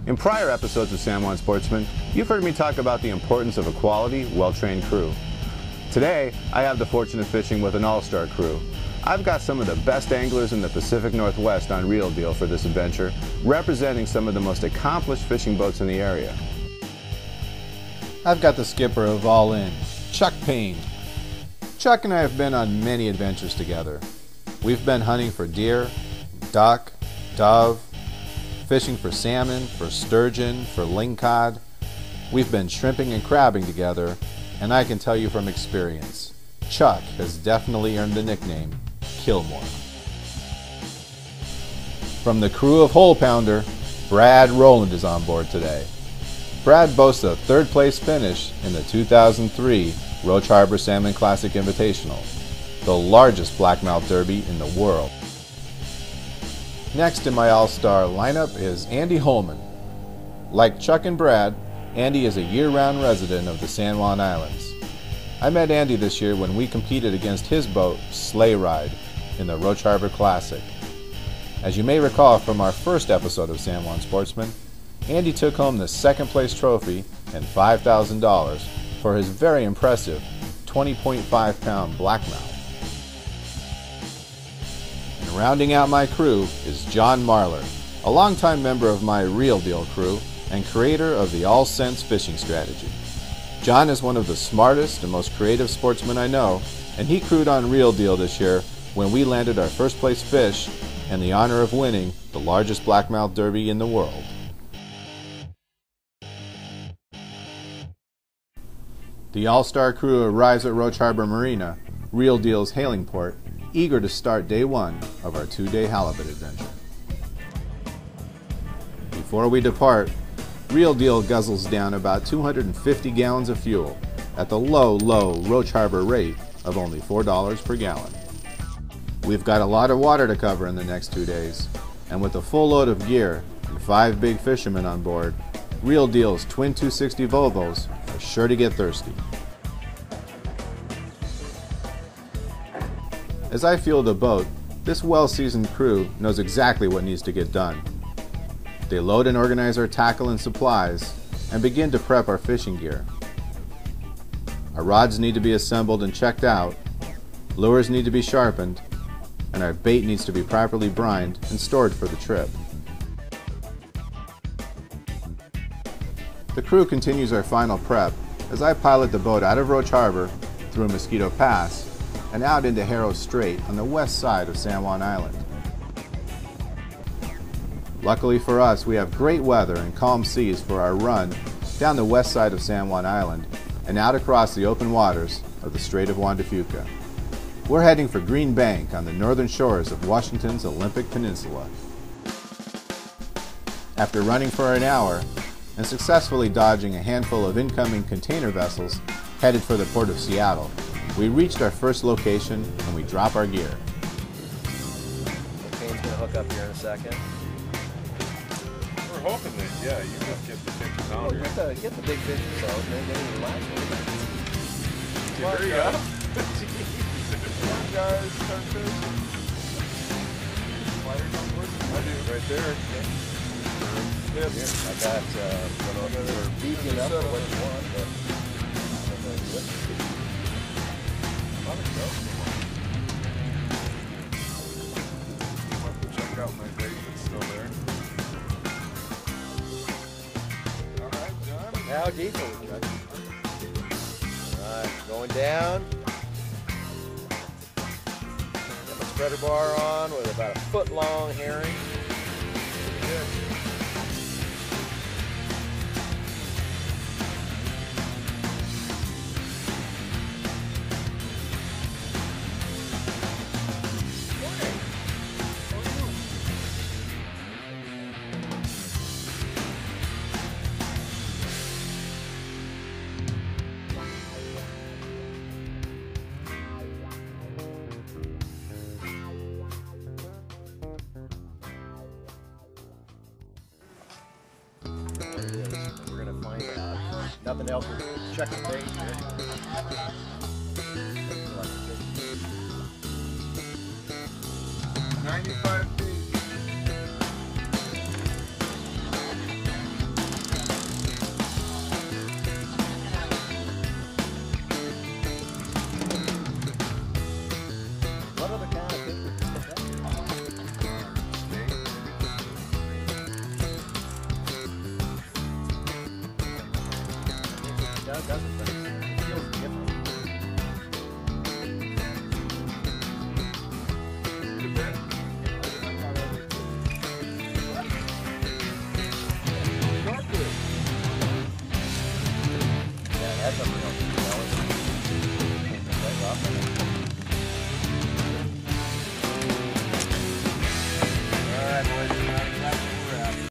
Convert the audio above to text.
In prior episodes of San Juan Sportsman, you've heard me talk about the importance of a quality, well-trained crew. Today, I have the fortune of fishing with an all-star crew. I've got some of the best anglers in the Pacific Northwest on Real Deal for this adventure, representing some of the most accomplished fishing boats in the area. I've got the skipper of All In, Chuck Payne. Chuck and I have been on many adventures together. We've been hunting for deer, duck, dove, fishing for salmon, for sturgeon, for lingcod. We've been shrimping and crabbing together, and I can tell you from experience, Chuck has definitely earned the nickname Killmore. From the crew of Hole Pounder, Brad Rowland is on board today. Brad boasts a third-place finish in the 2003 Roche Harbor Salmon Classic Invitational, the largest blackmouth derby in the world. Next in my all-star lineup is Andy Holman. Like Chuck and Brad, Andy is a year-round resident of the San Juan Islands. I met Andy this year when we competed against his boat, Sleigh Ride, in the Roche Harbor Classic. As you may recall from our first episode of San Juan Sportsman, Andy took home the second-place trophy and $5,000 for his very impressive 20.5-pound blackmouth. And rounding out my crew is John Marler, a longtime member of my Real Deal crew and creator of the All Sense fishing strategy. John is one of the smartest and most creative sportsmen I know, and he crewed on Real Deal this year when we landed our first place fish and the honor of winning the largest blackmouth derby in the world. The all-star crew arrives at Roche Harbor Marina, Real Deal's hailing port, eager to start day one of our two-day halibut adventure. Before we depart, Real Deal guzzles down about 250 gallons of fuel at the low Roche Harbor rate of only $4 per gallon. We've got a lot of water to cover in the next 2 days, and with a full load of gear and 5 big fishermen on board, Real Deal's twin 260 Volvos are sure to get thirsty. As I fuel the boat, this well-seasoned crew knows exactly what needs to get done. They load and organize our tackle and supplies and begin to prep our fishing gear. Our rods need to be assembled and checked out, lures need to be sharpened, and our bait needs to be properly brined and stored for the trip. The crew continues our final prep as I pilot the boat out of Roche Harbor through Mosquito Pass and out into Strait on the west side of San Juan Island. Luckily for us, we have great weather and calm seas for our run down the west side of San Juan Island and out across the open waters of the Strait of Juan de Fuca. We're heading for Green Bank on the northern shores of Washington's Olympic Peninsula. After running for an hour and successfully dodging a handful of incoming container vessels headed for the port of Seattle, we reached our first location and we drop our gear. Kane's gonna hook up here in a second. We're hoping that, yeah, you just get the 50 pounder. Well, get the big fish so and then get the last one. Hurry up. Come on, guys, start fishing. Flyers on board? I do, right there. Here, I got we're beating it up for what you want, but I'll have to check out my bait that's still there. Alright, John. how deep are we, Chuck? Alright, going down. Got my spreader bar on with about a foot-long herring. Good. We're gonna find out. Nothing else. We'll check the bait here. 95